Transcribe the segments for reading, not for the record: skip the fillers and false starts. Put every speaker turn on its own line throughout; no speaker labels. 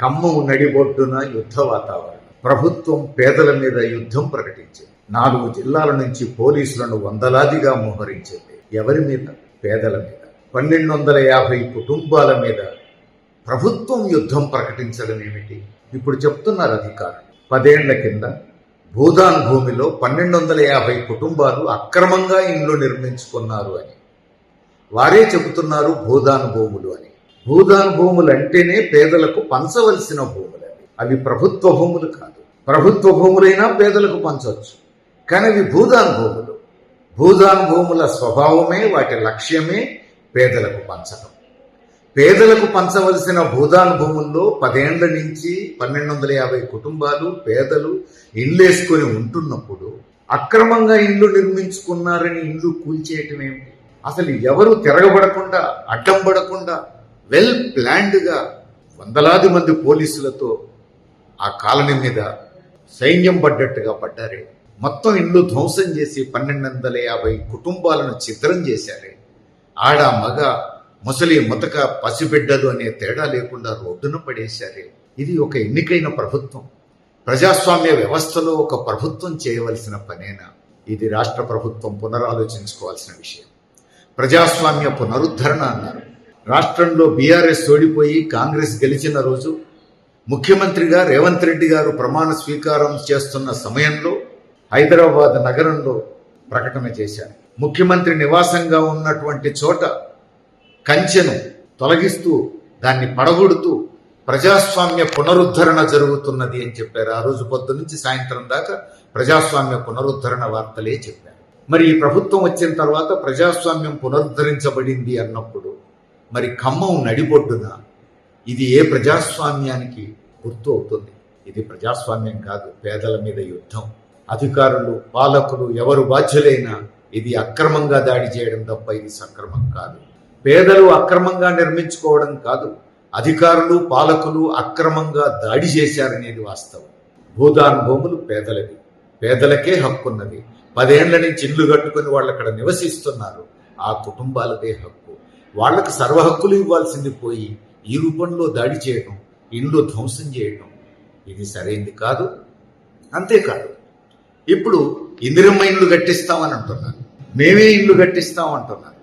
ఖమ్మం నడిబొడ్డున యుద్ధ వాతావరణం. ప్రభుత్వం పేదల మీద యుద్ధం ప్రకటించింది. 4 జిల్లాల నుంచి పోలీసులను వందలాదిగా మోహరించింది. ఎవరి మీద? పేదల మీద. 1250 కుటుంబాల మీద ప్రభుత్వం యుద్ధం ప్రకటించడం ఏమిటి? ఇప్పుడు చెప్తున్నారు అధికారులు. 10 ఏళ్ల కింద భూదాన్ భూమిలో 1250 కుటుంబాలు అక్రమంగా ఇండ్లు నిర్మించుకున్నారు అని వారే చెబుతున్నారు. భూదాన్ భూములు అని. భూదాన్ భూములు అంటేనే పేదలకు పంచవలసిన భూములు. అవి ప్రభుత్వ భూములు కాదు. ప్రభుత్వ భూములైనా పేదలకు పంచవచ్చు, కానీ అవి భూదాన్ భూములు. భూదాన్ భూముల స్వభావమే, వాటి లక్ష్యమే పేదలకు పంచడం. పేదలకు పంచవలసిన భూదాన్ భూముల్లో 10 ఏళ్ల నుంచి 1250 కుటుంబాలు పేదలు ఇళ్ళేసుకొని ఉంటున్నప్పుడు అక్రమంగా ఇల్లు నిర్మించుకున్నారని ఇల్లు కూల్చేయటం ఏమిటి? అసలు ఎవరు తిరగబడకుండా, అడ్డం పడకుండా వెల్ ప్లాన్డ్గా వందలాది మంది పోలీసులతో ఆ కాలనీ మీద సైన్యం పడ్డట్టుగా పడ్డారే. మొత్తం ఇల్లు ధ్వంసం చేసి 1250 కుటుంబాలను ఛిద్రం చేశారే. ఆడ మగ ముసలి ముతక పసిబిడ్డలు అనే తేడా లేకుండా రోడ్డున పడేశారే. ఇది ఒక ఎన్నికైన ప్రభుత్వం, ప్రజాస్వామ్య వ్యవస్థలో ఒక ప్రభుత్వం చేయవలసిన పనేనా? ఇది రాష్ట్ర ప్రభుత్వం పునరాలోచించుకోవాల్సిన విషయం. ప్రజాస్వామ్య పునరుద్ధరణ అన్నారు. రాష్ట్రంలో బీఆర్ఎస్ ఓడిపోయి కాంగ్రెస్ గెలిచిన రోజు ముఖ్యమంత్రిగా రేవంత్ రెడ్డి గారు ప్రమాణ స్వీకారం చేస్తున్న సమయంలో హైదరాబాద్ నగరంలో ప్రకటన చేశారు. ముఖ్యమంత్రి నివాసంగా ఉన్నటువంటి చోట కంచెను తొలగిస్తూ దాన్ని పడగొడుతూ ప్రజాస్వామ్య పునరుద్ధరణ జరుగుతున్నది అని చెప్పారు. ఆ రోజు పొద్దు నుంచి సాయంత్రం దాకా ప్రజాస్వామ్య పునరుద్ధరణ వార్తలే చెప్పారు. మరి ఈ ప్రభుత్వం వచ్చిన తర్వాత ప్రజాస్వామ్యం పునరుద్ధరించబడింది అన్నప్పుడు మరి ఖమ్మం నడిబొడ్డున ఇది ఏ ప్రజాస్వామ్యానికి గుర్తు అవుతుంది? ఇది ప్రజాస్వామ్యం కాదు, పేదల మీద యుద్ధం. అధికారులు, పాలకులు ఎవరు బాధ్యులైనా ఇది అక్రమంగా దాడి చేయడం తప్ప ఇది సక్రమం కాదు. పేదలు అక్రమంగా నిర్మించుకోవడం కాదు, అధికారులు పాలకులు అక్రమంగా దాడి చేశారనేది వాస్తవం. భూదాన్ భూములు పేదలవి, పేదలకే హక్కున్నది. 10 ఏళ్ల నుంచి ఇల్లు కట్టుకుని వాళ్ళు అక్కడ నివసిస్తున్నారు. ఆ కుటుంబాలదే హక్కు. వాళ్లకు సర్వ హక్కులు ఇవ్వాల్సింది పోయి ఈ రూపంలో దాడి చేయడం, ఇల్లు ధ్వంసం చేయడం ఇది సరైంది కాదు. అంతేకాదు, ఇప్పుడు ఇందిరమ్మ ఇల్లు కట్టిస్తామని అంటున్నారు, మేమే ఇల్లు కట్టిస్తామంటున్నారు.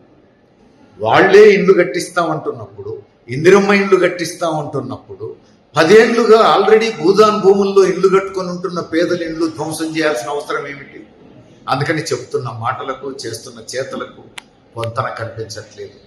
వాళ్లే ఇల్లు కట్టిస్తామంటున్నప్పుడు, ఇందిరమ్మ ఇల్లు కట్టిస్తామంటున్నప్పుడు 10 ఏళ్లుగా ఆల్రెడీ భూదాన్ భూముల్లో ఇల్లు కట్టుకొని ఉంటున్న పేదల ఇల్లు ధ్వంసం చేయాల్సిన అవసరం ఏమిటి? అందుకని చెప్తున్న మాటలకు చేస్తున్న చేతలకు పొంతన కనిపించట్లేదు.